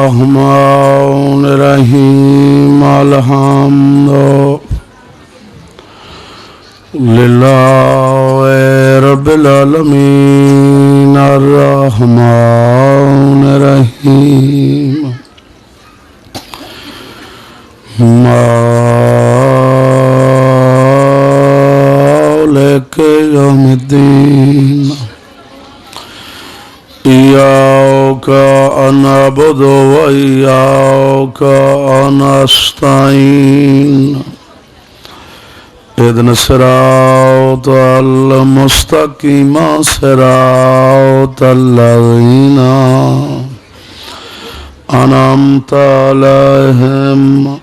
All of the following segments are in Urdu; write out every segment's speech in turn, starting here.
الرحمن الرحيم الحمد لله رب العالمين الرحمن الرحيم مالك يوم الدين إياك نعبد وإياك نستعين اهدنا الصراط المستقيم صراط الذين أنعمت عليهم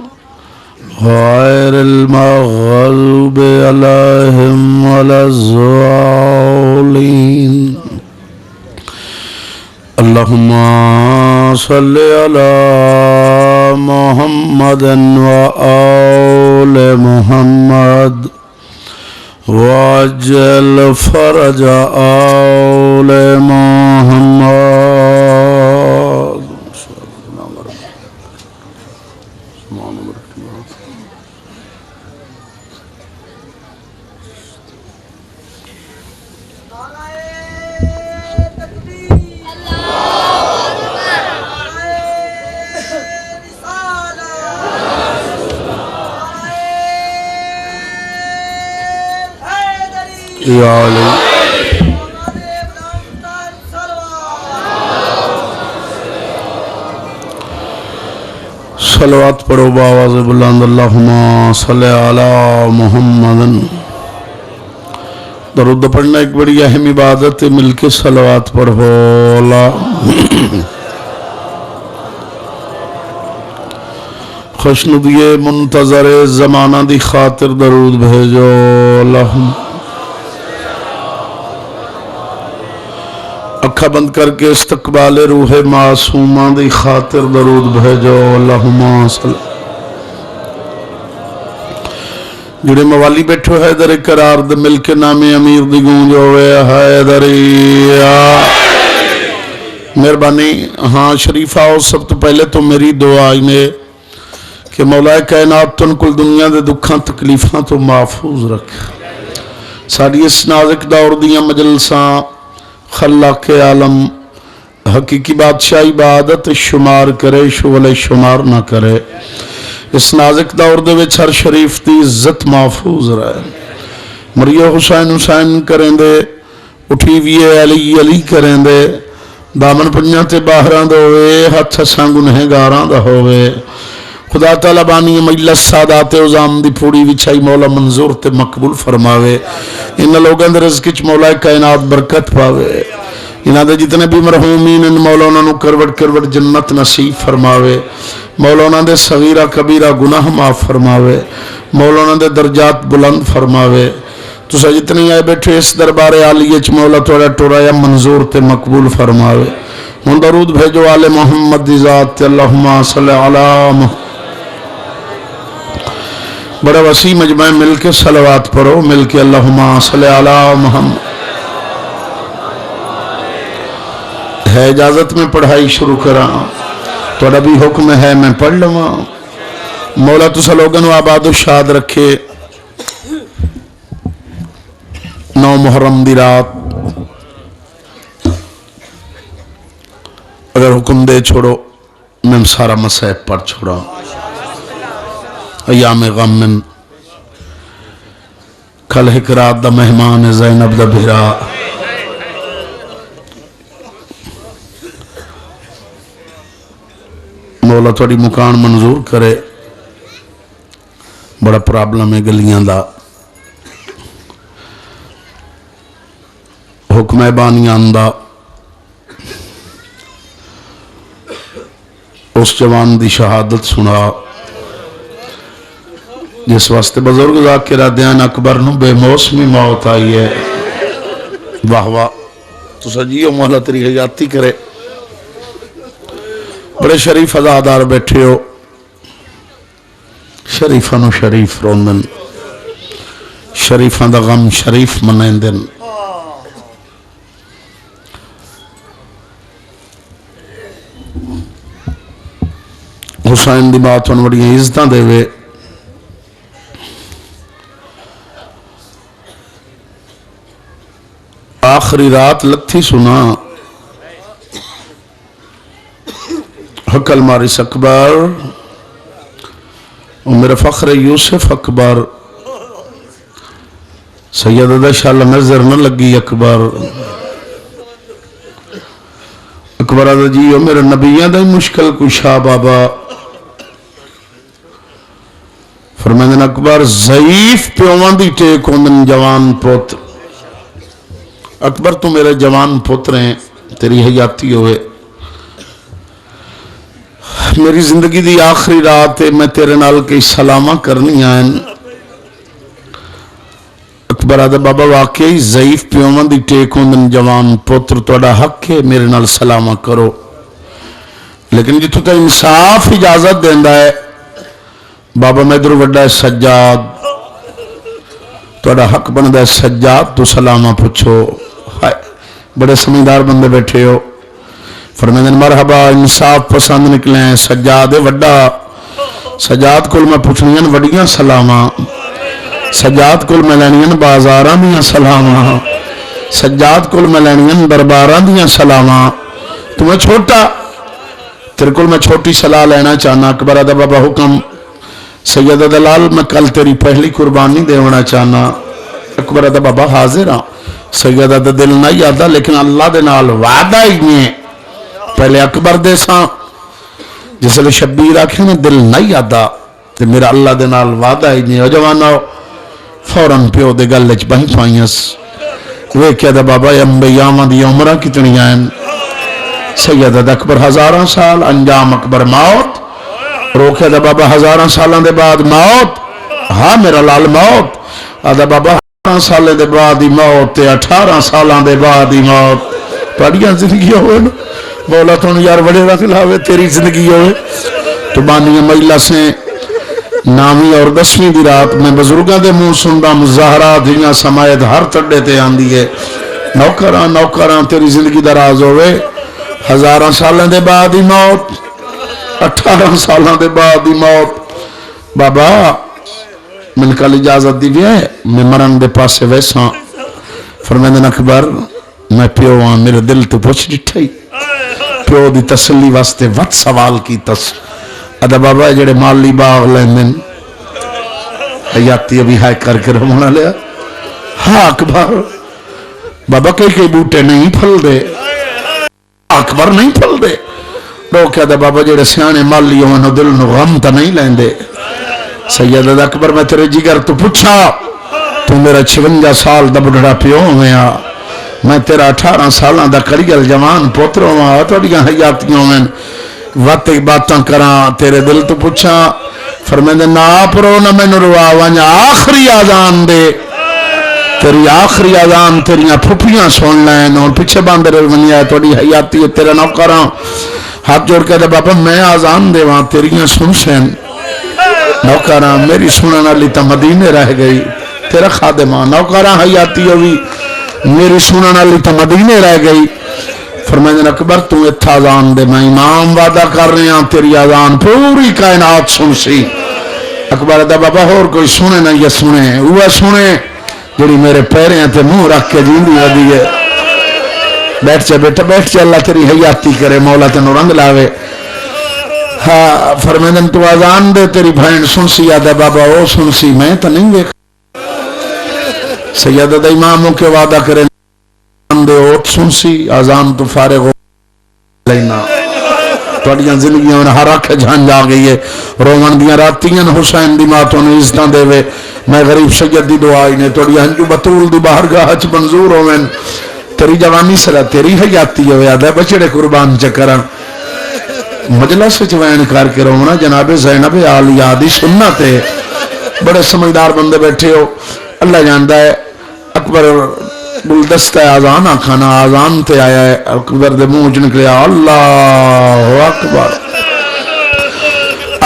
غير المغضوب عليهم ولا الضالين اللهم صل على محمد وآل محمد وعجل فرج آل محمد یا علی صلوات پڑھو بآواز بلند اللہم صلی علی محمد درود پڑھنا ایک بڑی اہم عبادت ہے مل کے صلوات پڑھو اللہ خوشنودی منتظر زمانہ دی خاطر درود بھیجو اللہم اکھا بند کر کے استقبال روح معصومہ دی خاطر درود بھیجو اللہم صلی جڑے موالی بیٹھو حیدر قرار دے مل کے نام امیر دی گونج ہوئے حیدریا مہربانی ہاں شریف آؤ سب تو پہلے تو میری دعا نے کہ مولا کائنات تن کل دنیا دے دکھاں تکلیفاں تو محفوظ رکھ ساری اس نازک دور دیاں مجلساں خلاق عالم حقیقی بادشاہ عبادت شمار کرے شغل شمار نہ کرے اس نازک دور دے وچ ہر شریف دی عزت محفوظ رہے مریو حسین حسین کریں دے اٹھی ویے علی علی کریں دے دامن پنیاں تے باہراں دے ہوئے ہاتھ ہساں گنہگاراں دا ہوئے خدا تعالیٰ بانی مجلس سادات عظام دی پھوڑی وچھائی مولا منظور تے مقبول فرماوے ان لوگاں دے رزق وچ مولا کائنات برکت پاوے انہاں دے جتنے بھی مرحومین ان مولانا نو کروڑ کروڑ جنت نصیب فرماوے مولانا دے صغیرہ کبیرہ گناہ معاف فرماوے مولانا دے درجات بلند فرماوے تسا جتنے آئے بیٹھے اس دربار عالیہ چ مولا توڑا ٹورایا منظور تے مقبول فرماوے ہن درود بھیجو آل محمد دی ذات اللہم صلی علی محمد بڑا وسیع مجمع مل کے صلوات پڑھو مل کے اللہم صلی علی محمد ہے اجازت میں پڑھائی شروع کراں توڑا بھی حکم ہے میں پڑھ لوں مولا تو سلوگن و آباد و شاد رکھے 9 محرم دی رات اگر حکم دے چھوڑو میں سارا مسائب پڑھ چھوڑا ایام غم کل حکرات دا مہمان زینب دا بھیرا مولا تھوڑی مکان منظور کرے بڑا پرابلم ہے گلیاں دا حکم بانیان دا اس جوان دی شہادت سنا جس واسطے بزرگ ذاکرہ دیان اکبر نو بے موسمی موت آئی ہے واہ واہ تو سجیو مولا تیری حیاتی کرے بڑے شریف ازادار بیٹھے ہو شریفاں نو شریف روندن شریفاں دا غم شریف منائندن حسین دی بات ان بڑی عزتاں دے وے آخری رات لتھی سنا حقل مارس اکبر اور میرے فخر یوسف اکبر سید شال نظر نہ لگی اکبر اکبر آدھا جی او میرے نبیان دا مشکل کشا بابا فرمائدن اکبر ضعیف پیوان دی ٹیک ہوندن جوان پوتر اکبر تو میرے جوان پوتر ہیں تیری حیاتی ہوئے میری زندگی دی آخری رات ہے میں تیرے نال کی سلامہ کرنی آئین اکبر آدھا بابا واقعی ضعیف پیوان دی ٹیک ہوندن جوان پوتر توڑا حق ہے میرے نال سلامہ کرو لیکن جی تو تا انصاف اجازت دیندہ ہے بابا میں در وڈا ہے سجاد توڑا حق بندہ ہے سجاد تو سلامہ پوچھو بڑے سمیدار بندے بیٹھے ہو فرمیدن مرحبا انصاف پسند نکلے ہیں سجاد وڈا سجاد کل میں پوچھنیاں وڈیاں سلامہ سجاد کل میں لینیاں بازاراں دیاں سلامہ سجاد کل میں لینیاں درباراں دیاں سلامہ تمہیں چھوٹا تیرے کل میں چھوٹی صلاح لینا چاہنا اکبر آدھا بابا حکم سید دلال میں کل تیری پہلی قربانی دیونا چاہنا اکبر آدھا بابا حاضر ہاں سید آدھا دل نہیں آدھا لیکن اللہ دے نال وعدہ ہی نہیں پہلے اکبر دے ساں جس لئے شبیر آکھیں نے دل نہیں آدھا تو میرا اللہ دے نال وعدہ ہی نہیں ہو جوانا فوراں پیو دے گلچ بہی پائیس وہ کہہ دا بابا انبیاء دی عمرہ کتنی آئین سید آدھا اکبر 1000 سال انجام اکبر موت روکے دا بابا 1000 سالان دے بعد موت ہاں میرا لال موت آدھا بابا 18 سالے دے بعد ہی موت 18 سالان دے بعد ہی موت پڑھیاں زندگی ہوئے نا مولا تو یار بڑے رکھ لاوے تیری زندگی ہوئے تو بانیاں مجلہ سے نامی اور 10ویں دی رات میں بزرگاں دے منہ سنڈا مظاہرہ دنیا سمایت ہر تڑے تے آندی ہے نوکران تیری زندگی دراز ہوئے 1000 سالان دے بعد ہی موت 18 سالان دے بعد ہی موت بابا میں نے کل اجازت دی بھی ہے میں مرن دے پاسے ویسا فرمیدن اکبر میں پیو ہاں میرے دل تو پوچھ ڈٹھائی پیو دی تسلی واسطے وقت سوال کی ادھا بابا جڑے مالی باغ لیندن حیاتی ابھی ہائے کر کے رمونا لیا ہاں اکبر بابا کئی بوٹے نہیں پھل دے اکبر نہیں پھل دے روکیا دا بابا جڑے سیانے مالی ہوئے دل نو غم تا نہیں لیندے سید اکبر میں تیرے جگر تو پوچھا تو میرا 56 سال دا بڑھڑا پیو ہویا میں تیرا 18 سالان دا کریل جوان پوتروں ہوا توڑیاں حیاتیوں میں وقت باتاں کراں تیرے دل تو پوچھا فرمیدے نا پرو نہ میں نروا وانیا آخری آزان دے تیری آخری آزان تیریاں پھپیاں سن لین اور پیچھے باندے رونیا توڑی حیاتی تیرے نو کراں ہاتھ جوڑ کے دے بابا میں آزان دے وہاں تیریاں سن سین نوکراں میری سننا لیتا مدینے رہ گئی تیرا خادمہ نوکراں حیاتی ہوئی میری سننا لیتا مدینے رہ گئی فرمائدن اکبر تو اتھا آزان دے میں امام وعدہ کر رہے ہیں تیری آزان پوری کائنات سن سی اکبر دا بابا اور کوئی سنے نہ یہ سنے وہ سنے جڑی میرے پیرے ہیں تے منہ رکھ کے جیندی ودی ہے بیٹھ چا بیٹا بیٹھ چا اللہ تیری حیاتی کرے مولا تینو رنگ لاوے ہاں فرمیدن تو آزان دے تیری بھائن سن سی آدھا بابا وہ سن سی میں تو نہیں دیکھ سیدہ اماموں کے وعدہ کرے دے اوٹ سن سی آزان تو فارغ ہو لینا توڑیاں زندگیوں میں ہر آنکھ جھان جا گئی ہے رومن دیاں راتیاں حسین دی ماتوں نے عزتاں دے وے میں غریب سید دی دعائی نے توڑیاں ہنجو بطول دی باہر گاہ چ منظور ہوئے تیری جوانی سرا تیری حیاتی ہوئے آدھے بچڑے قربان چکرن مجلس سے چوین کار کے رونا جناب زینب عالیہ دی سنت ہے بڑے سمجھدار بندے بیٹھے ہو اللہ جاندہ ہے اکبر بلدستہ آزان آکھانا آزان تے آیا ہے اکبر دے موج نکلیا اللہ اکبر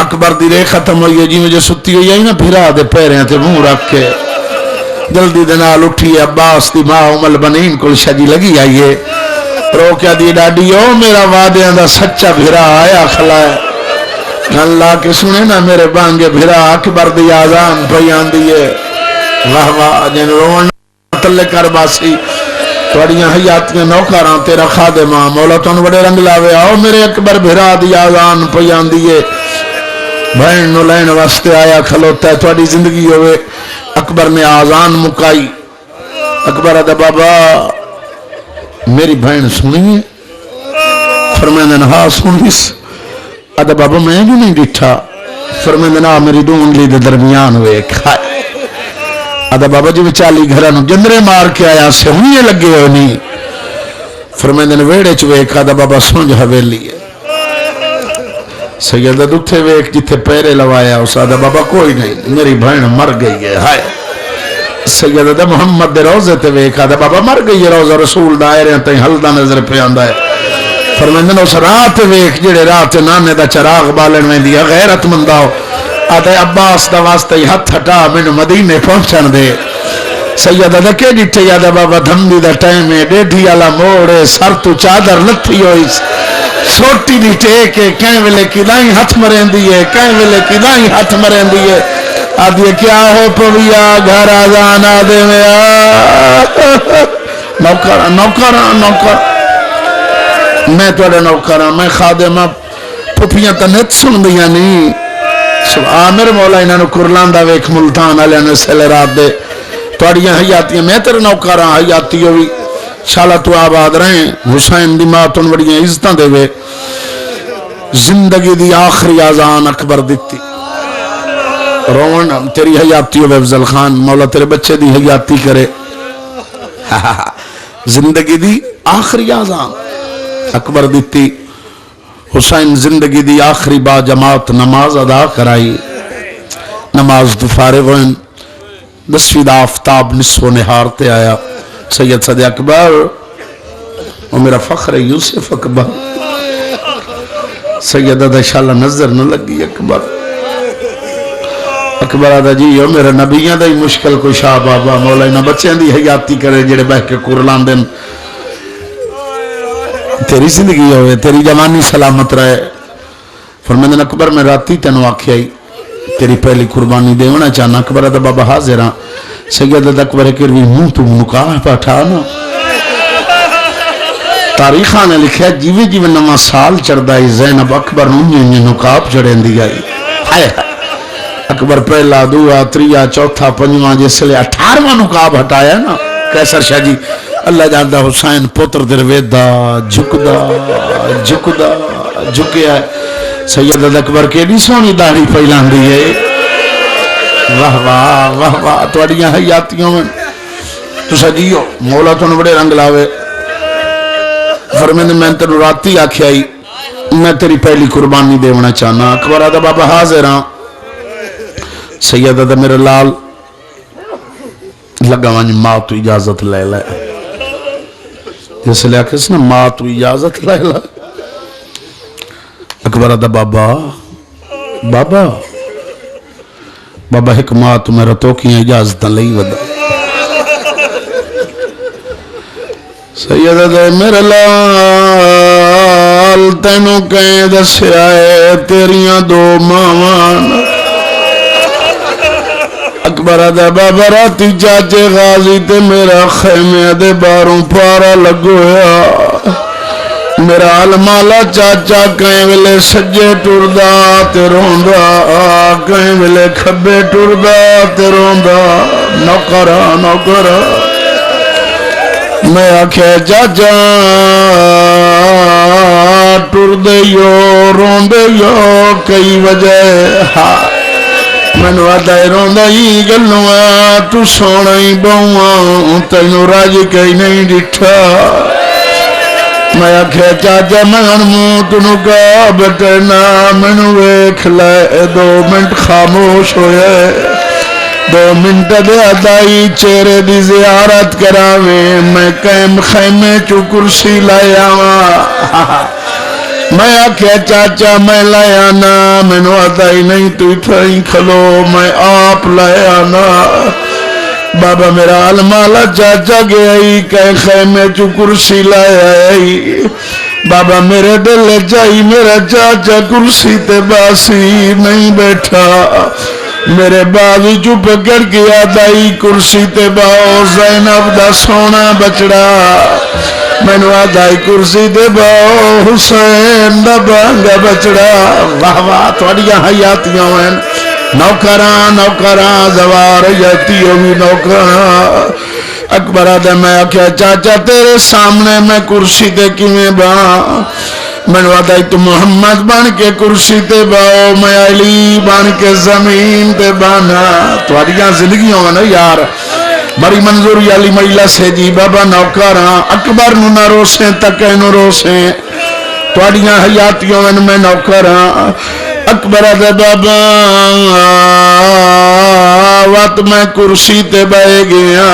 اکبر دی رے ختم ہوئی ہے جی مجھے ستی ہوئی ہے نا پھرا دے پیریں تے منہ رکھ کے جلدی دے نال اٹھی ہے عباس دی ماں ام البنین کل شجی لگی آئیے رو کیا دی ڈاڈی او میرا وعدیاں دا سچا بھرا آیا کھلا ہے اللہ کے سنے نا میرے بانگے بھرا اکبر دی آزان پہ آندی ہے واہ واہ جن رونا تلے کر باسی توڑیاں حیاتیاں نوکاراں تیرا خادمہ مولا تون بڑے رنگ لاوے آؤ میرے اکبر بھرا دی آزان پہ آندی ہے بہن نو لین واسطے آیا کھلوتا ہے توڑی زندگی ہوئے اکبر نے آزان مکائی اکبر آدھا بابا میری بہن سنیے فرمائے نے ہاں سنیس آدھا بابا میں بھی نہیں ڈٹھا فرمائے نے میری دو انگلی دے درمیان ہوئے کھائے آدھا بابا جی بچالی گھرانو جندرے مار کے آیا سے ہوئے لگے ہو نہیں فرمائے نے ویڑے چویک آدھا بابا سنج حویلی ہے سیدہ دکھتے ویک جتے پیرے لوایا اس آدھا بابا کوئی نہیں میری بہن مر گئی ہے ہائے سیدہ دا محمد دے روزے تے ویک آدھا بابا مر گئی ہے روزہ رسول دائرے ہیں تہیں حلدہ نظر پہ آندہ ہے فرمائندہ اس رات ویک جڑے رات نانے دا چراغ بالن میں دیا غیرت منداؤ آدھے عباس دا واسطہ ہی ہتھ ہٹا میں مدینے پہنچن دے سیدہ دا کے جتے یادہ بابا دھمدی دا ٹائم ہے ڈیڈھی آلا موڑے سر تو چادر لتھی ہوئی سوٹی دی ٹیکے کہیں ویلے کی دائیں ہاتھ مرین دیئے کہیں ویلے کی دائیں ہاتھ مرین دیئے آدھے کیا ہو پویا گھر آزان آدھے میں نوکرہ نوکرہ نوکرہ میں توڑے نوکرہ میں خادمہ پھپیاں تنیت سن دیا نہیں آمیر مولا انہوں کرلاندہ ویک ملتان علیہ نے سیلے رات دے توڑیاں حیاتیاں میں تیرے نوکرہ حیاتی ہوئی شالا تو آباد رہیں حسین دی ماتن بڑیاں عزتاں دے وے زندگی دی آخری آزان اکبر دیتی روان تیری حیاتی ہوئے افضل خان مولا تیرے بچے دی حیاتی کرے زندگی دی آخری آزان اکبر دیتی حسین زندگی دی آخری با جماعت نماز ادا کرائی نماز تو فارغ ہوئن 10ویں دا آفتاب نصف و نہار تے آیا سید صدی اکبر وہ میرا فخر ہے یوسف اکبر سیدہ دا شاءاللہ نظر نہ لگی اکبر اکبر آدھا جی یہ میرا نبیاں دا ہی مشکل کو شاہ بابا مولا انہا بچیاں دی حیاتی کرے جڑے بہ کے قرلان دن تیری زندگی ہوئے تیری جوانی سلامت رہے فرمیدن اکبر میں راتی تینو آکھی آئی تیری پہلی قربانی دیونا چاہنا اکبر آدھا بابا حاضران سیدہ اکبر کروی منہ تو نکاح پاٹھانا تاریخہ نے لکھا جیوے جیوے نما سال چڑھدائی زینب اکبر انہیں نکاب چڑھیں دی گئی اکبر پہلا دعا تریا چوتھا پنجواں جس لئے 18واں نکاب ہٹایا نا کیسر شاہ جی اللہ جاندہ حسین پتر درویدہ جھکدہ جھکیا ہے سید اکبر کے بھی سونی داڑھی پہلان دی ہے واہ واہ واہ واہ توڑیاں حیاتیوں میں تو سجیو مولا تو بڑے رنگ لاوے فرمیدن میں تیرو راتی آکھی آئی میں تیری پہلی قربانی دیونا چاہنا اکبر آدھا بابا حاضران سید آدھا میرے لال لگا وانی ماں تو اجازت لے لے جیسے لیا کس نے ماں تو اجازت لے لے اکبر آدھا بابا بابا بابا ایک ماں تو میرا تو کیا اجازت لئی ودا سید آدھا میرے لال تینوں کہیں دسے آئے تیریاں دو مامان اکبر آدھا بابا راتی چاچے غازی تے میرا خیمے دے باروں پارا لگویا میرا علمالا چاچا کہیں ویلے سجے ٹردہ تے روندہ کہیں ویلے کھبے ٹردہ تے روندہ نوکرہ نوکرہ میں آکھے چاچا ٹردے یو روندے یو کئی وجہ ہاں منو آدھائی روندہ ہی گلنوا تو سونا ہی بہواں تینو راجی کئی نہیں ڈٹھا میں آکھے چاچا میں انمو تنو کا بٹنا منو ایک لائے 2 منٹ خاموش ہوئے 2 منٹ دے آدھائی چہرے دی زیارت کراویں میں قیم خیمے چو کرسی لائے آواں میں آکھے چاچا میں لائے آنا میں نو آدھائی نہیں تو اتھائی کھلو میں آپ لائے آنا بابا میرا علمالا چاچا گئی کہیں خیمے چو کرسی لائے آئی بابا میرے دل چائی میرا چاچا کرسی تے باسی نہیں بیٹھا میرے بازو چپ کر کے آدائی کرسی تے باؤ زینب دا سونا بچڑا مینو آدائی کرسی تے باؤ حسین دا بانگا بچڑا واہ واہ تھوڑیاں حیاتیاں ہیں نوکراں زوار جاتی ہوئی نوکراں اکبر آدھا میں کیا چاچا تیرے سامنے میں کرسی تے کیویں باں میں نے آدھا تو محمد بن کے کرسی تے باؤ میں علی بن کے زمین تے بانا تھوڑیاں زندگیوں میں نا یار بڑی منظوری علی میلہ سے جی بابا نوکراں اکبر نو نہ روسیں تکے نو روسیں تھوڑیاں حیاتیوں میں نوکراں اکبر آدھا بابا وقت میں کرسی تے بے گیا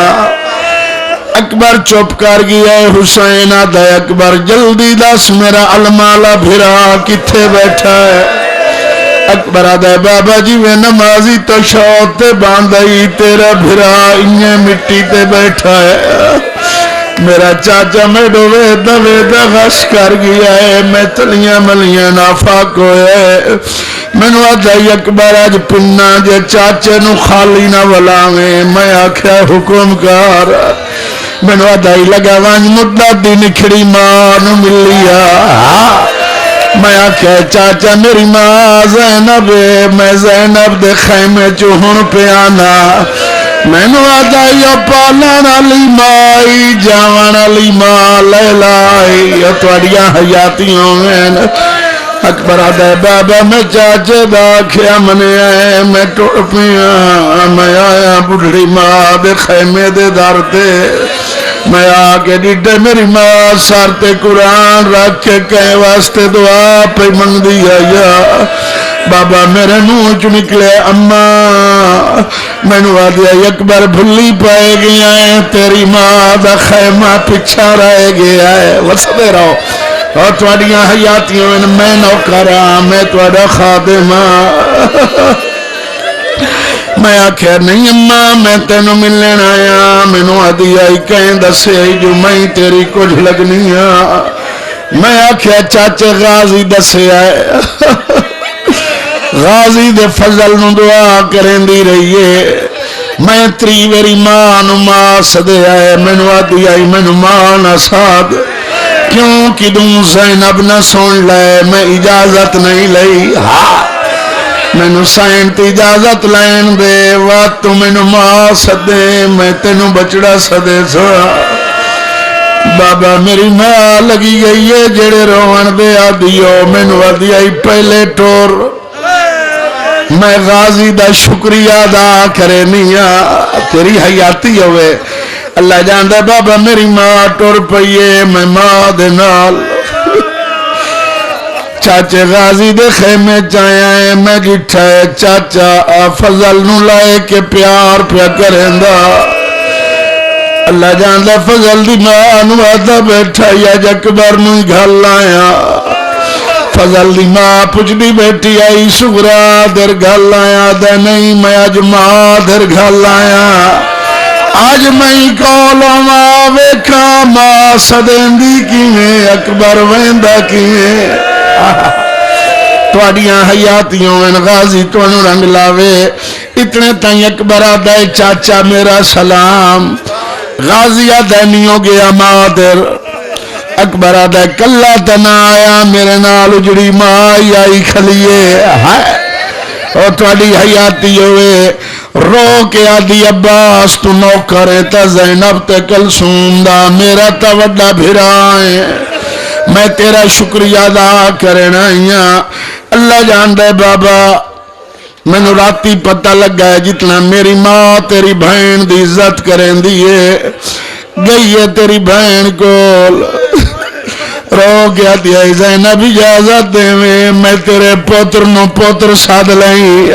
اکبر چپ کر گیا حسین آدھا اکبر جلدی دس میرا المالا بھرا کتھے بیٹھا ہے اکبر آدھا بابا جی میں نمازی تو شوت تے باندھائی تیرا بھرا انہیں مٹی تے بیٹھا ہے میرا چاچا میں ڈوے دا غش کر گیا ہے میں تلیاں ملیاں نافاق ہوئے میں نے آدھائی اکبر آج پننا جے چاچے نو خالی نہ ولاویں میں آکھیا حکم کار میں نے آدھائی لگا وانج مدہ دی نکھڑی ماں نو ملیا میں آکھیا چاچا میری ماں زینب میں زینب دے خیمے چوہن پہ آنا میں نے آدھائی پالان علی مائی جاوان علی ماں لیلائی توڑیاں حیاتیوں میں اکبر آدھا بابا میں چاچے دا کھیا منے آئے میں ٹوڑ پیا میں آیا بڑھڑی ماں دے خیمے دے دار تے میں آگے ڈیڈے میری ماں سارتے قرآن رکھ کے کہیں واسطے دعا پہ منگ دیا یا بابا میرے منہ چ نکلے اماں میں نو آدھیا اکبر بھلی پائے گیا ہے تیری ماں دا خیمہ پچھا رہ گیا ہے وسدے رہو اور تھوڑیاں حیاتیوں میں نوکراں میں تھوڑا خادماں میں آخر نہیں اماں میں تینوں ملن آیا مینوں آدھی آئی کہیں دسے جو میں تیری کچھ لگنی میں آخیا چاچے غازی دسے آئے غازی دے فضل نو دعا کریں دی رہیے میں تری ویری ماں نو ماں سدے آئے مینوں آدھی آئی مینوں ماں نہ ساد کیوں کدوں زینب نہ سن لے میں اجازت نہیں لئی میں نو سائنت اجازت لین دے وقت تو میں نو ماں سدے میں تینوں بچڑا سدے سا بابا میری ماں لگی گئی ہے جڑے روان دے آدھیو میں نو آدھی آئی پہلے ٹور میں غازی دا شکریہ ادا کرے نیا تیری حیاتی ہوئے اللہ جاندے بابا میری ماں ٹور پئیے میں ماں دے نال چاچے غازی دے خیمے چایا ہے میں جٹھا ہے چاچا فضل نو لائے کے پیار پیا کریں دا اللہ جاندے فضل دی ماں نو آدھا بیٹھا یا جکبر نو گھل آیا فضل دی ماں پچھ دی بیٹھی آئی سگرا در گھل آیا دے نہیں میں آج ماں در گھل آیا آج میں کولوں ماں ویکھا ماں صدیندی کیویں اکبر ویندہ کیویں توڑیاں حیاتیوں میں غازی تونوں رنگ لاوے اتنے تائیں اکبر آدھے چاچا میرا سلام غازی آدھے نہیں ہو گیا مادر اکبر آدھے کلہ تنا آیا میرے نال اجڑی ماں آئی کھلیے اور توڑی حیاتی ہوئے رو کے آدھی عباس تو نوکرے تا زینب تے کلثوم دا میرا تا وڈا بھرائیں میں تیرا شکریہ ادا کرنا ہیاں اللہ جان دے بابا میں نو راتی پتہ لگا ہے جتنا میری ماں تیری بہن دی عزت کریں دیئے گئی ہے تیری بہن کول رو گیا دیا زینب اجازت دے میں تیرے پوتر نو پوتر ساد لیں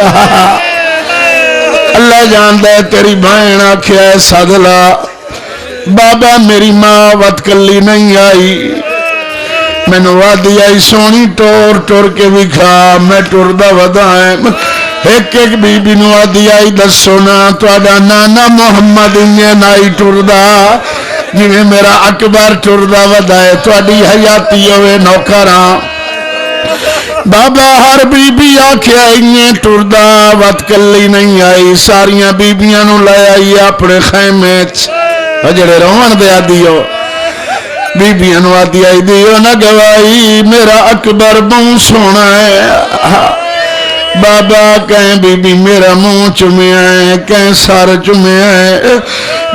اللہ جان دے تیری بہن آکھیا ہے سادلا بابا میری ماں وط کلی نہیں آئی میں نو وادی آئی سونی ٹور کے بھی کھا میں ٹور دا ودائیں ایک بی بی نو وادی آئی دسونا تو آدھا نانا محمد انہیں نائی ٹور دا جویں میرا اکبر ٹردا ودا ہے تہاڈی حیاتی ہوے نوکراں بابا ہر بی بی آکھیا اینے ٹردا وت کلی نہیں آئی ساریاں بیبیاں نو لے آئی اپنے خیمے چ جڑے رون دے آدیو بیبیاں نو آدی آئی دیو نہ گوائی میرا اکبر بہت سونا ہے بابا کہیں بی بی میرا منہ چومیا ہے کہیں سر چومیا ہے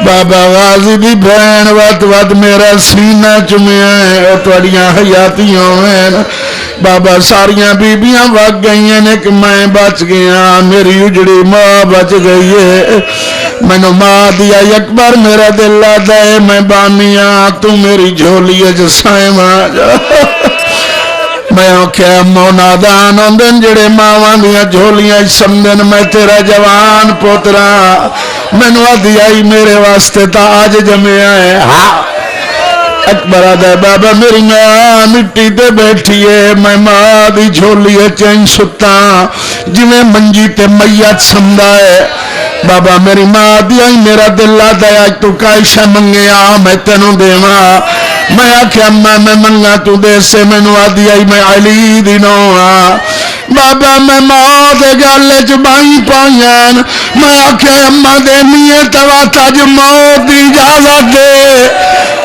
بابا غازی دی بہن وت میرا سینہ چومیا ہے تواڈیاں حیاتیاں ہیں بابا ساریاں بیبیاں وگ گئی ہیں کہ میں بچ گیا میری اجڑی ماں بچ گئی ہے مینو ماں دیا اکبر میرا دل آتا ہے میں بانیا تو میری جھولی جسائیں ماں جا میں آکھیا مونادان ہوندن جڑے ماواں دیاں جھولیاں سمجھن میں تیرا جوان پوترا مینو آدھی آئی میرے واسطے تا آج جمعیا ہے ہاں اکبر آدھا بابا میری ماں مٹی تے بیٹھی ہے میں ماں دی جھولی چین ستا جویں منجی تے میت سمدا ہے بابا میری ماں دی آئی میرا دل آدھا ہے تو کائشہ منگیا میں تینوں دیواں میں آکھیا میں منگا تو دے سے مینو آدھی آئی میں علی دی نو بابا میں ماں دے گالے چ بائی پائیاں میں آکھیا اماں دے نیے تواتا جو موت دی اجازت دے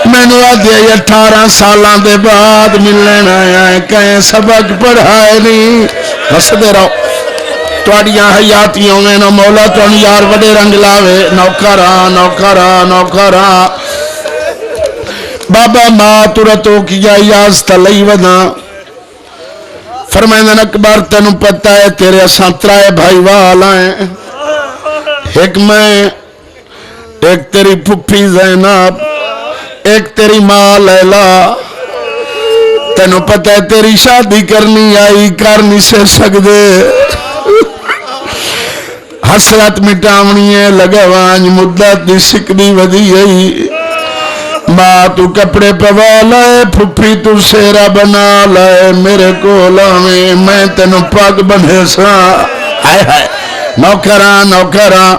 مینو آدھی 18 سالاں دے بعد ملن آیا ہے کہیں سبق پڑھائے نہیں ہسدے رہو تواڈیاں حیاتیاں میں نہ مولا تن یار وڈے رنگ لاوے نوکراں نوکراں نوکراں بابا ماں ترتو کیا یاز تلئی ودا فرمائندن اکبر تینوں پتہ ہے تیرے اساں ترائے بھائی وال ہیں ایک میں ایک تیری پھپھی زینب ایک تیری ماں لیلا تینوں پتہ ہے تیری شادی کرنی آئی کر نہیں سے سکدے حسرت مٹاونی ہے لگوانج مدت دی سکدی ودی ہے ماں تو کپڑے پوا لائے پھپھی تو سیرا بنا لائے میرے کو لاویں میں تینوں پاک بندھے سا ہائے ہائے نوکراں نوکراں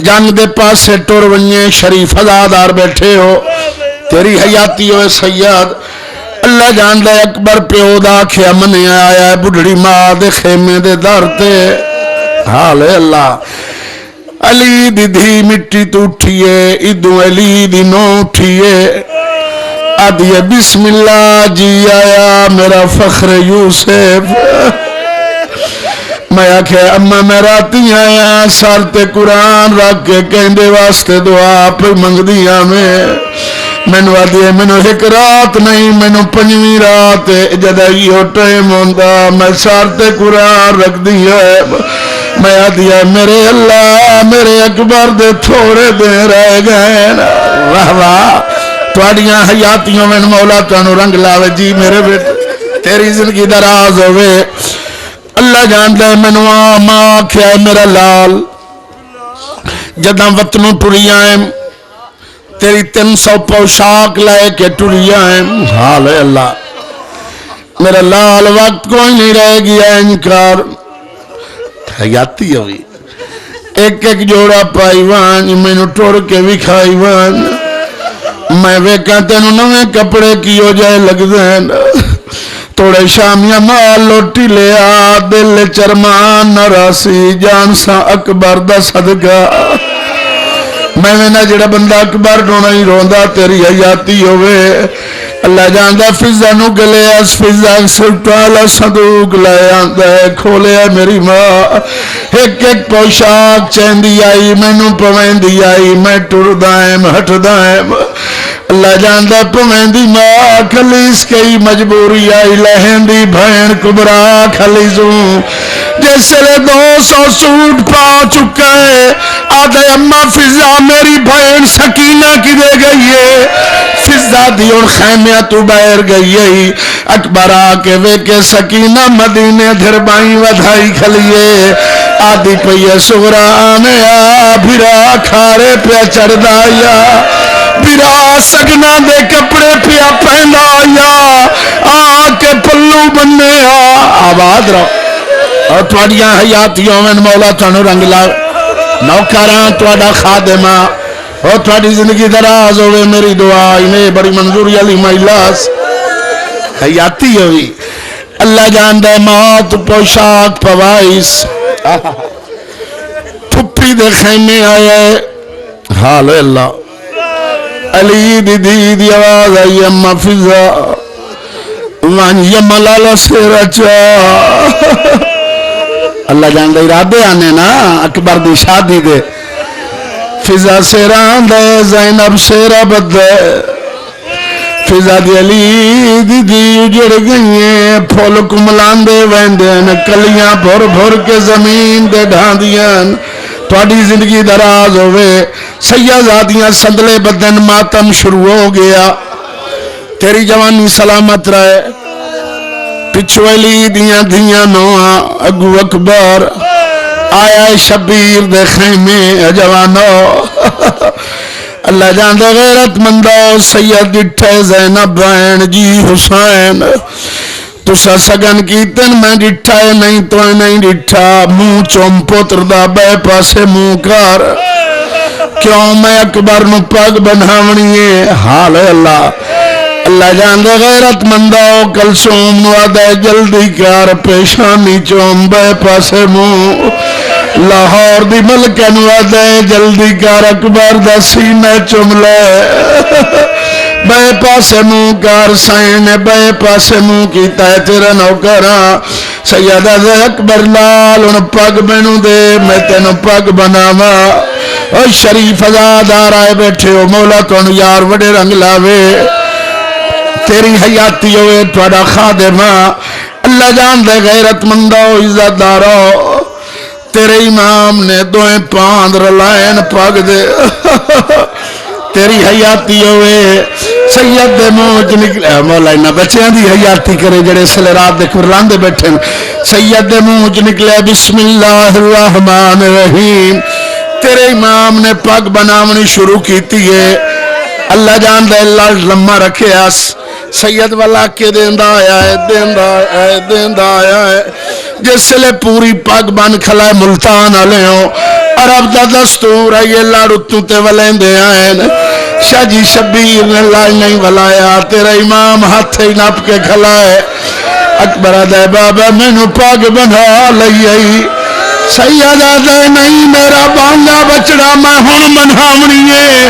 جنگ دے پاس سے ٹور ونجے شریف ازادار بیٹھے ہو تیری حیاتی ہوئے سید اللہ جان دے اکبر پیو دا کھیا منیا آیا ہے بڑھڑی ماں دے خیمے دے دارتے حال اللہ علی دی دھی مٹی تو اٹھیے ادو علی دی نو اٹھیے آدھیے بسم اللہ جی آیا میرا فخر یوسف میں آکھے اما میں راتی آیا سارتے قرآن رکھ کے کہندے واسطے دعا پہ منگ دیا مینو آدھیے مینو ایک رات نہیں مینو 5ویں رات جدائی ہو ٹائم ہوندا میں سارتے قرآن رکھ دیا میں آدھیا میرے اللہ میرے اکبر دے تھوڑے دے رہ گئے واہ واہ تواڈیاں حیاتیوں میں مولا تانوں رنگ لاوے جی میرے بیٹے تیری زندگی دراز ہوئے اللہ جانتا ہے مینو ماں کیا ہے میرا لال جداں وطنوں ٹری آئیں تیری 300 پوشاک لائے کے ٹری آئیں حال ہے اللہ میرا لال وقت کوئی نہیں رہ گیا انکار حیاتی ہوئی ایک ایک جوڑا پائی وان مینو ٹوڑ کے بھی کھائی وان میں ویکاں تینوں نویں کپڑے کی ہو جائے لگ دین توڑے شامیاں مال لوٹی لیا دل چرمان نراسی جان سا اکبر دا صدقہ میں نہ جڑا بندہ اکبر ڈونا ہی روندا تیری حیاتی ہوئے اللہ جاندہ فضا نو گلے اس فضا سلطالا صدوق لائے آندہ ہے کھولے میری ماں ایک ایک پوشاک چیندی آئی میں نو پویندی آئی میں ٹر دائم ہٹ دائم اللہ جاندہ پویندی ماں کھلیس کئی مجبوری آئی لہندی بھین کبرا کھلیزوں جیسے لے 200 سوٹ پا چکا ہے آدھے اممہ فضا میری بھین سکینہ کی دے گئی ہے فضا دی اور خیمیہ تو باہر گئی ہے اکبر آکے ویکے سکینہ مدینے دھر بائیں ودھائی کھلیے آدھی پہیے سغرا آنے بھرا کھارے پہ چڑھ دایا بھرا سگنا دے کپڑے پہ پہنا آکے پلو بننے آباد رہو اور تواڈیاں حیاتیوں میں مولا تانوں رنگ لا نوکراں تواڈا خادمہ اور تھوڑی زندگی دراز ہوئے میری دعا انہیں بڑی منظوری علی مائلاس حیاتی ہوئی اللہ جان دے موت پوشاک پوائس پھپی دے خیمے آئے حال اللہ علی دی دی دی آواز آئی اما فضا وان یما لالا سے رچا اللہ جان دے ارادے آنے نا اکبر دی شادی دے فضا سے ران دے زینب سے ربت دے فضا دی علی دی دی اجڑ گئیں پھول کملان دے ویندین کلیاں بھر بھر کے زمین دے ڈھاندیاں تھوڑی زندگی دراز ہوئے سیادیاں صدلے بدن ماتم شروع ہو گیا تیری جوانی سلامت رہے پچھو علی دیاں دیاں نوہاں اگو اکبر آیا شبیر دے خیمے جوانو اللہ جان دے غیرت مندو سید ڈٹھے زینب بین جی حسین تسا سگن کیتن میں ڈٹھا ہے نہیں تو نہیں ڈٹھا منہ چوم پتر دا بے پاسے منہ کر کیوں میں اکبر نو پگ بناونیے حال اللہ اللہ جان دے غیرت مندو کلثوم نو آدھے جلدی کار پیشانی چوم بے پاسے منہ لاہور دی ملکہ نو آدھے جلدی کار اکبر دا سینہ چوم لے بے پاسے منہ کار سائن بے پاسے منہ کیتا ہے تیرا نوکران سیدہ دے اکبر لال ان پگ بینو دے میں تینو پگ بناوا اور شریف ازاد آرائے بیٹھے ہو مولا کون یار وڈے رنگ لاوے تیری حیاتی ہوئے توڑا خادمہ اللہ جان دے غیرت مندو عزت دارو تیرے امام نے دوئیں پاند رلائن پاگ دے تیری حیاتی ہوئے سید دے موج نکلے مولا انہا بچیاں دی حیاتی کرے جڑے سلے رات دے قرآن دے بیٹھے سید دے موج نکلے بسم اللہ الرحمن الرحیم تیرے امام نے پاگ بناونی شروع کیتی ہے اللہ جان دے اللہ لمحہ رکھے آس سید والا کے دیندہ آیا ہے دیندہ آیا ہے جس لے پوری پاگ بن کھلائے ملتان آلے ہوں عرب دا دستور ہے یہ لڑتوں تے ولین دے آئین شاہ جی شبیر نے لائے نہیں ولایا تیرا امام ہاتھ ہی ناپ کے کھلائے اکبر دے بابا میں نو پاگ بنا لئی سیدہ دے نہیں میرا بانگا بچڑا میں ہون منہامنی ہے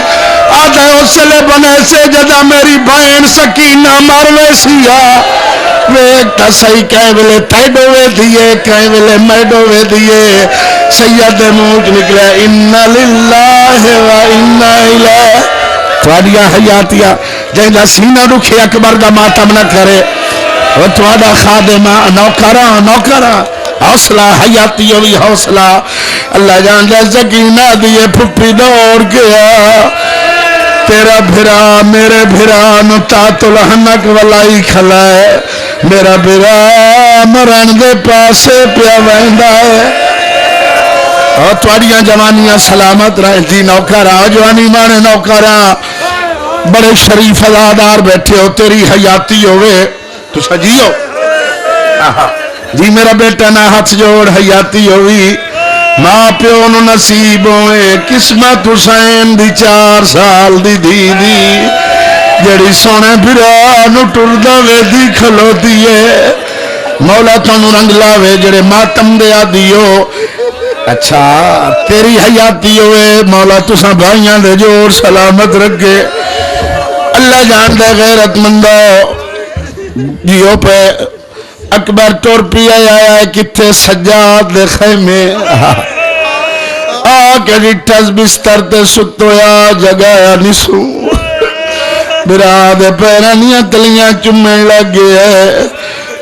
آدھے اسلے بنے سے جدہ میری بہن سکینہ مروے سیا ایک تا صحیح کہیں ویلے تیڈوے دیئے کہیں ویلے میڈوے دیئے سید موج نکلے انہا للہ و انہا الہ توڑیا حیاتیا جہاں سینہ رکھے اکبر دا ماتم نہ کرے وہ توڑا خادمہ نوکرہ حوصلہ حیاتی ہوئی حوصلہ اللہ جان دے سکینہ دیئے پھپی دوڑ گیا تیرا بھرا میرے بھرا نتات الحنک ولائی کھلائے میرا بھرا مرن دے پاسے پیا ویندہ ہے اور توڑیاں جوانیاں سلامت رہے جی نوکرہ جوانی مانے نوکرہ بڑے شریف ازادار بیٹھے ہو تیری حیاتی ہوئے تو سجیو جی میرا بیٹا نہ ہاتھ جوڑ حیاتی ہوئی ماں پیو نو نصیب ہوئے قسمت حسین دی 4 سال دی جڑی سونے بھرا نو ٹردہ وے دی کھلو دیئے مولا تانو رنگ لاوے جڑے ماتم دے آدیو اچھا تیری حیاتی ہوئے مولا تساں بھائیاں دے جوڑ سلامت رکھے اللہ جان دے غیرت مندو جیو پہ اکبر ٹور پی آیا ہے کتھے سجاد دے خیمے آکے ریٹھز بستر تے ستویا جگایا نسو براد پیرانیاں تلیاں چمیں لگے ہے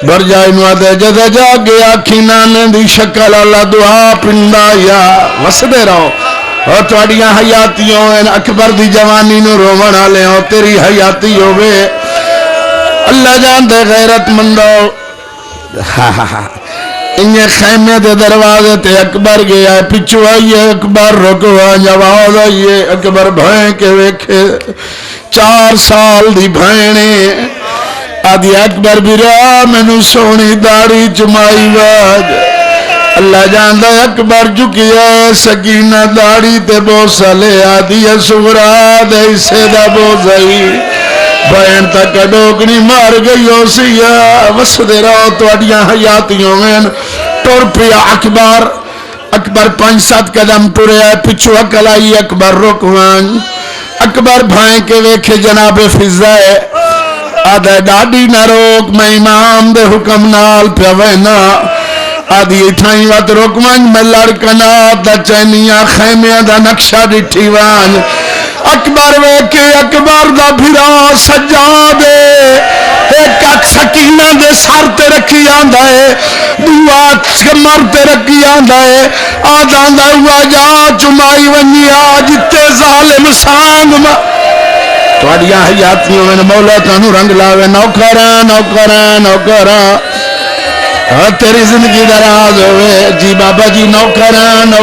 بر جائے نوادے جدہ جاگے آکھی نانے دی شکل اللہ دعا پندہ یا وسدے رہو اور توڑیاں حیاتیوں ہیں اکبر دی جوانی نو رومن آلے ہو تیری حیاتی ہوئے اللہ جان دے غیرت مندو انہیں خیمے دے دروازے تے اکبر گیا پچھو آئیے اکبر رکوا جواز آئیے اکبر بھائیں کے ویکھے 4 سال دی بھائنے آدھی اکبر برا میں نو سونی داڑی چمائی واج اللہ جاندہ اکبر جھکیا سکینہ داڑی تے بوسا لے آدھی سغرا دے اسے دا بوزائی بین تک ڈوگنی مار گئی ہو سیا وس دے رہو تو اڈیاں حیاتیوں میں ٹور پیا اکبر 5-7 قدم ٹرے ہے پچھو اکل آئی اکبر رکوان اکبر بھائیں کے ویکھے جناب فضا ہے آدھے ڈاڈی نہ روک میں امام دے حکم نال پہ وینا آدھی اتھائیں وقت رکوان میں لڑکنا دا چینیاں خیمیاں دا نقشہ ڈٹھی وان اکبر ویکے اکبر دا بھرا سجا دے ایک سکینہ دے سار تے رکھی آندہ ہے دعا کمر تے رکھی آندہ ہے آدھاندہ ہوا جا چمائی ونیا جتے ظالم سانگ توڑیاں حیاتیوں میں مولا تانو رنگ لاوے نوکران تیری زندگی دراز ہوئے جی بابا جی نوکران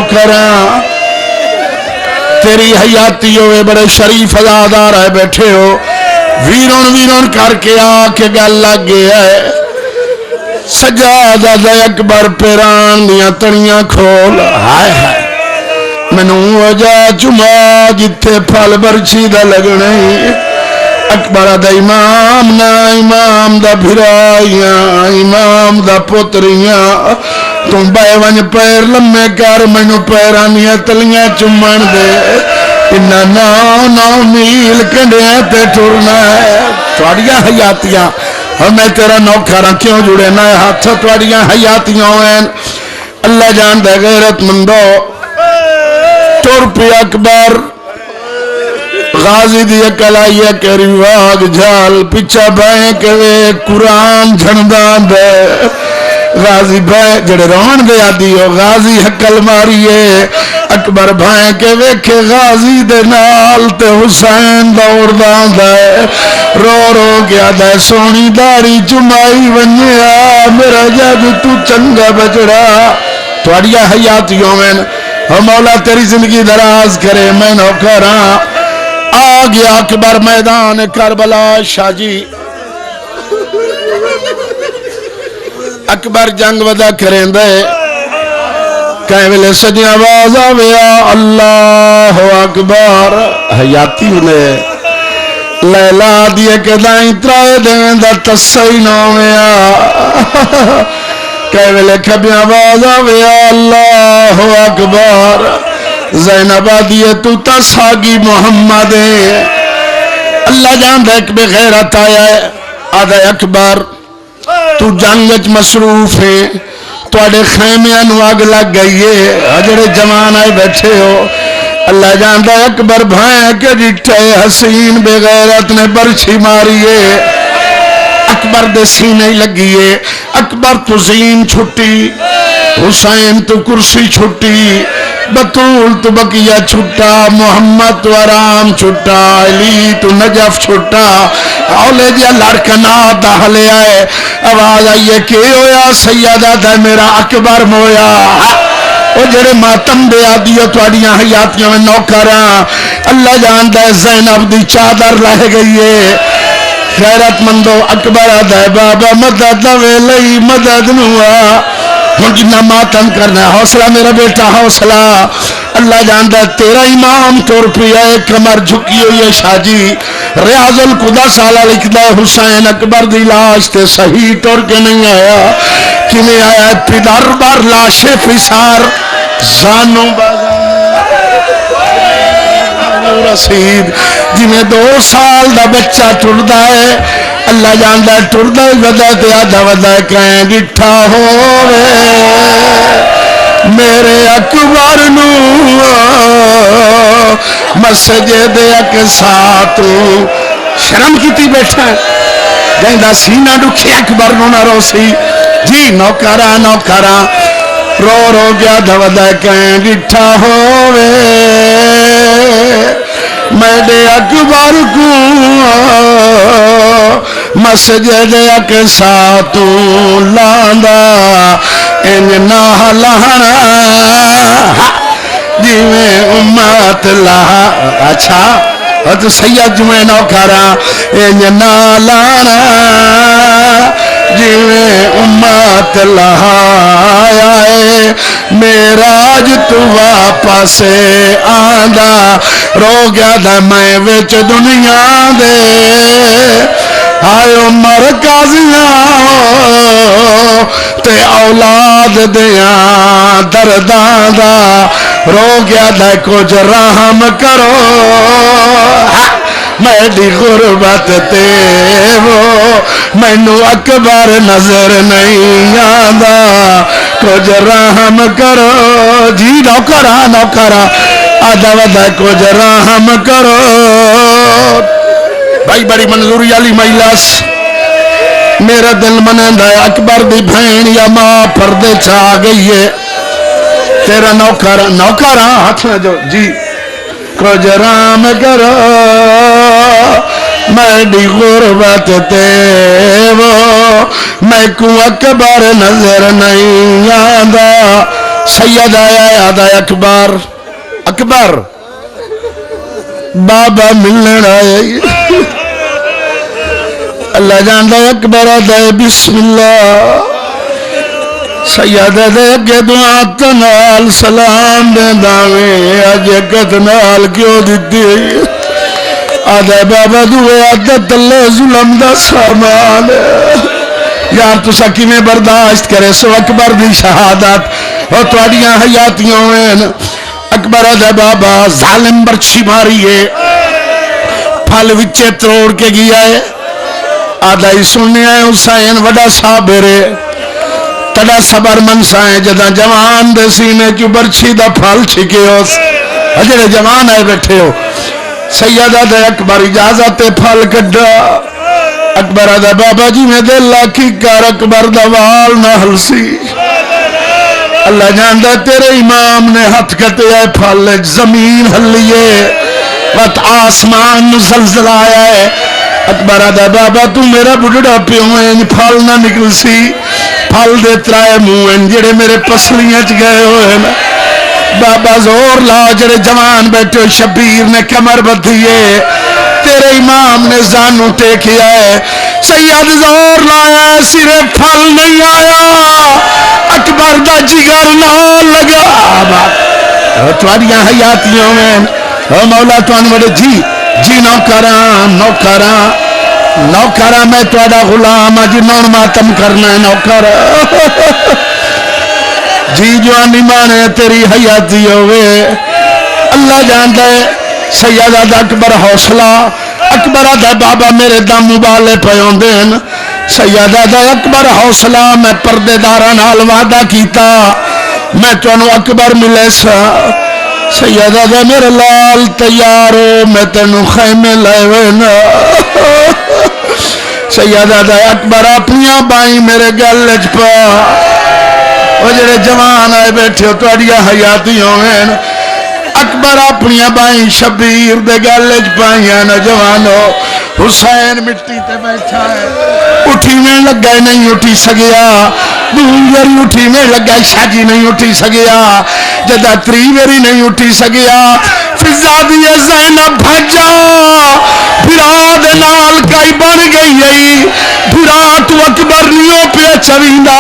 تیری حیاتی ہوئے بڑے شریف ازادار آئے بیٹھے ہو ویرون کر کے آکے گل لگ گیا ہے سجادہ دے اکبر پیران دیاں تڑیاں کھول ہائے منوں اجا چما جتے پھل برچی دا لگنے اکبر دا امام نا امام دا بھرائیاں امام دا پتریاں تم بے ونج پیر لمے کر منو پیرانیاں تلیاں چمن دے انہا 9 میل کنڈیاں تے ٹرنا ہے توڑیاں حیاتیاں ہمیں تیرا نوکھاراں کیوں جڑے نہ ہاتھ توڑیاں حیاتیاں ہیں اللہ جان دے غیرت مندو ٹور پی اکبر غازی دی کلائیہ کے رواگ جھال پچھا بائیں کے وے قرآن جھندان دے غازی بھائیں جڑے روان دے آدھی ہو غازی حکل ماریے اکبر بھائیں کے ویکھے غازی دے نال تے حسین دور دان دے رو گیا دے سونی داری چمائی ونیا میرا جب تو چنگا بچڑا توڑیا حیاتیوں میں مولا تیری زندگی دراز کرے میں نوکراں آ گیا اکبر میدان کربلا شاہ جی اکبر جنگ ودا کریں دے کہیں ویلے سجی آواز آویا اللہ اکبر حیاتی انہیں لیلہ دیئے کہ دائیں ترائے دیں دا تسینہ ویا کہیں ویلے کبھی آواز آویا اللہ اکبر زینبہ دیئے تو تساگی محمد اللہ جان دیکھ بغیرت آیا ہے آدھے اکبر تو جنگج مصروف ہے توڑے خیمیاں نو آگ لگ گئی ہے حجر جوان آئے بیٹھے ہو اللہ جاندہ اکبر بھائیں کے ڈٹھے حسین بغیرت نے برچھی ماری ہے اکبر دے سینے لگی ہے اکبر تو زین چھٹی حسین تو کرسی چھٹی بطول تو بقیہ چھٹا محمد تو آرام چھٹا علی تو نجف چھٹا اولے جیا لڑکنا دہلے آئے آواز آئیے کہ ہویا سیدہ دے میرا اکبر مویا او جڑے ماتم دے آدیو توڑیاں حیاتیوں میں نوکراں اللہ جان دے زینب دی چادر لہ گئی ہے خیرت مندو اکبر دے بابا مدد وے لئی مدد نوا ہوں جنہ ماتم کرنا ہے حوصلہ میرا بیٹا حوصلہ اللہ جاندہ تیرا امام طور پہ آئے کمر جھکی ہوئی ہے شاہ جی ریاض القدہ سالہ لکھدہ حسین اکبر دی لاش تے صحیح طور کے نہیں آیا کیوں آیا پیدار بار لاش فسار زانو رسید جی میں 2 سال دا بچہ ٹردہ ہے اللہ جاندہ ٹردہ ودا تے آدھا ودا کہیں ڈٹھا ہوئے میرے اکبر نو مسجد اقصا تو شرم کیتی بیٹھا ہے جائندہ سینہ ڈکھے اکبر نو نہ روسی جی نوکرا رو گیا دھودا کہیں ڈٹھا ہوئے میرے اکبر کو مسجد اقصا تو لاندا انج نہ لانا جی میں امت لا اچھا حضرت سید جمعہ نوکرا انج نہ لانا جی میں امت لہایا ہے میراج تو واپس آندا رو گیا دا میں وچ دنیا دے آئے عمر قاضیاں تے اولاد دیاں درداں دا رو گیا دا کچھ رحم کرو میری غربت تے وہ مینو اکبر نظر نہیں آندا کچھ رحم کرو جی نوکرا نوکرا آدھا ودا کچھ رحم کرو بھائی بڑی منظوری علی مجلس میرا دل منیندا ہے اکبر دی بہن یا ماں پردے چھا گئی ہے تیرا نوکرا نوکرا ہاتھ میں جو جی کچھ رحم کرو میری غربت تے وہ میں کو اکبر نظر نہیں آندا سید آیا یاد آیا اکبر اکبر بابا ملن آئے اللہ جاندہ اکبر دے بسم اللہ سید دے کے دعا تنال سلام دے داویں اجکت نال کیوں دیتی آدھے بابا دوے عدد اللہ ظلم دا سامان یار تو سکی میں برداشت کرے سو اکبر دی شہادت اور توڑیاں حیاتیوں ہیں اکبر آدھے بابا ظالم برچی ماری ہے پھل وچے تروڑ کے گیا ہے آدھا ہی سننے آئے حسین وڈا صابر ہے تڑا صبر منسا ہے جدہ جوان دے سینے کیوں برچی دا پھل چھکے ہو اجرے جوان آئے بیٹھے ہو سیدہ دے اکبر اجازت پھل کڈا اکبر دے بابا جی میں دے اللہ کی کار اکبر دوال نہ حلسی اللہ جاندہ تیرے امام نے ہتھ کتے آئے پھل زمین ہلیے وقت آسمان زلزل آیا ہے اکبر دے بابا تو میرا بڑھڑا پیوں ہیں پھل نہ نکل سی پھل دے ترائے موہن جڑے میرے پسلیاں چ گئے ہوئے نا بابا زور لا جڑے جوان بیٹھے شبیر نے کمر بدھیے تیرے امام نے زانو ٹیکیا ہے سید زور لایا سرے پھل نہیں آیا اکبر دا جگر نہ لگا تواریاں حیاتیوں میں مولا توان وڑے جی جی نوکرا میں توڑا غلام جی نون ماتم کرنا ہے نوکرا جی جوانی مانے تیری حیاتی ہوئے اللہ جانتا ہے سیدہ دا اکبر حوصلہ اکبر دا بابا میرے دم مبالے پیوں دین سیدہ دا اکبر حوصلہ میں پردے داران حال وعدہ کیتا میں تونو اکبر ملے سا سیدہ دا میرے لال تیارو میں تینو خیمے لائے وینا سیدہ دا اکبر اپنیاں بائیں میرے گلج پا وہ جڑے جوان آئے بیٹھے ہو توڑیا حیاتی ہوئے اکبر اپنیاں بائیں شبیر دے گلج پائیاں نوجوانو حسین مٹی تے بیٹھا ہے اٹھی میں لگا نہیں اٹھی سگیا دونجری اٹھی میں لگا شاجی نہیں اٹھی سگیا جدہ تریوری نہیں اٹھی سگیا فضا دیئے زینب بھجا پھرا دے نال کئی بن گئی ہے پھرا تو اکبر نیوں پہ چویندہ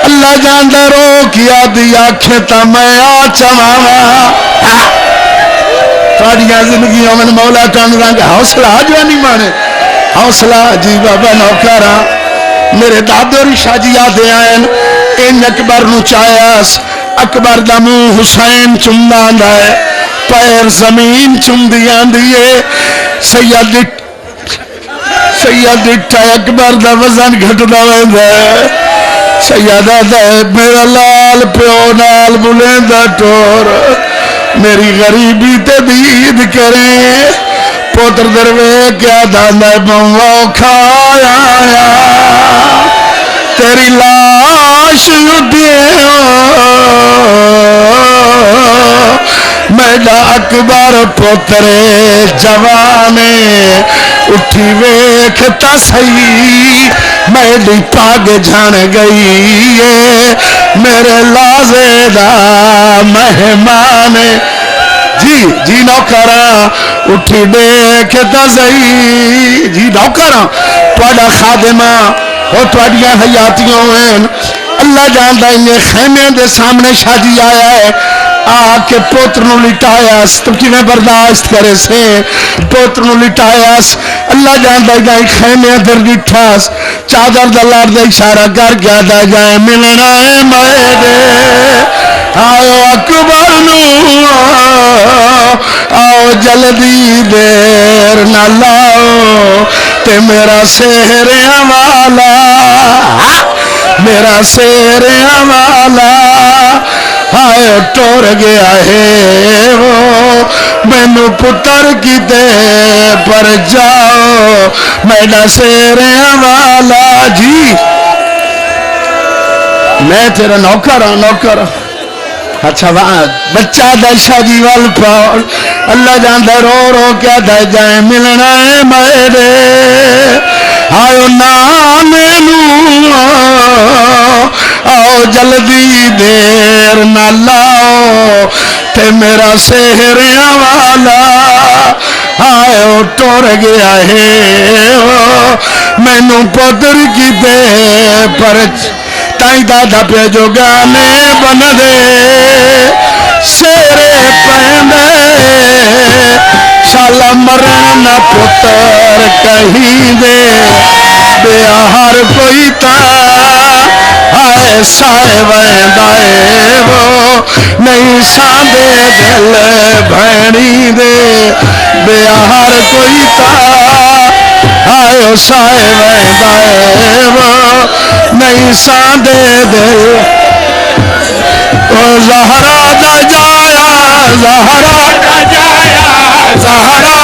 اللہ جاندہ رو کیا دیا کھیتا میں آچا ماما توڑیاں زندگیوں میں مولا کان رنگ حوصلہ جوانی مانے حوصلہ جی بابا نوکارا میرے دادوری شاجی آدھے آئین ان اکبر نو چایاس اکبر دمو حسین چمدان دائے پیر زمین چمدیاں دیئے سید اٹھا اکبر دا وزن گھٹ دوئے دے سیدہ دے میرا لال پیو نال بلین دا ٹور میری غریبی تے دید کریں پوتر دروے کیا داندہ بمو کھایا تیری لاش اٹھے میڈا اکبر پوترے جوانے اٹھی ویکھتا صحیح میڈی پاگ جھان گئی میرے لازے دا مہمان جی نوکرا اٹھی دیکھتا صحیح جی نوکرا توڑا خادمہ وہ توڑیاں حیاتیوں ہیں اللہ جاندہ انہیں خیمے دے سامنے شاجی آیا ہے آ کے پوتر نو لٹایا تو کیویں برداشت کرے سے پوتر نو لٹایا اللہ جاندا جائے خیمے اندر ڈٹھا چادر دا لڑ دے اشارہ کر کے آدا جائے ملنا ہے میرے آؤ اکبر نو آؤ جلدی دیر نہ لاؤ تے میرا سحر والا میرا سحر والا آئے ٹور گیا ہے وہ مینو پتر کی دے پر جاؤ میرا سحر والا جی میں تیرا نوکر ہوں نوکر اچھا بچہ دشا جی وال پاؤ اللہ جاندا رو رو کیا دے جائے ملنا ہے میرے آؤ نانو آؤ جلدی دیر نہ لاؤ تے میرا سحر والا آؤ ٹور گیا ہے مینو پتر کی دے پر تائیں دادا پہ جو گانے بن دے سیرے پہنے شالا مرن نہ پتر کہیں دے بیا ہر کوئی تا آئے سائے ویندائے وہ نہیں ساندے دل بھینی دے بیا ہر کوئی تا آئے سائے ویندائے وہ نہیں ساندے دل زہرا دا جایا زہرا دا جایا زہرا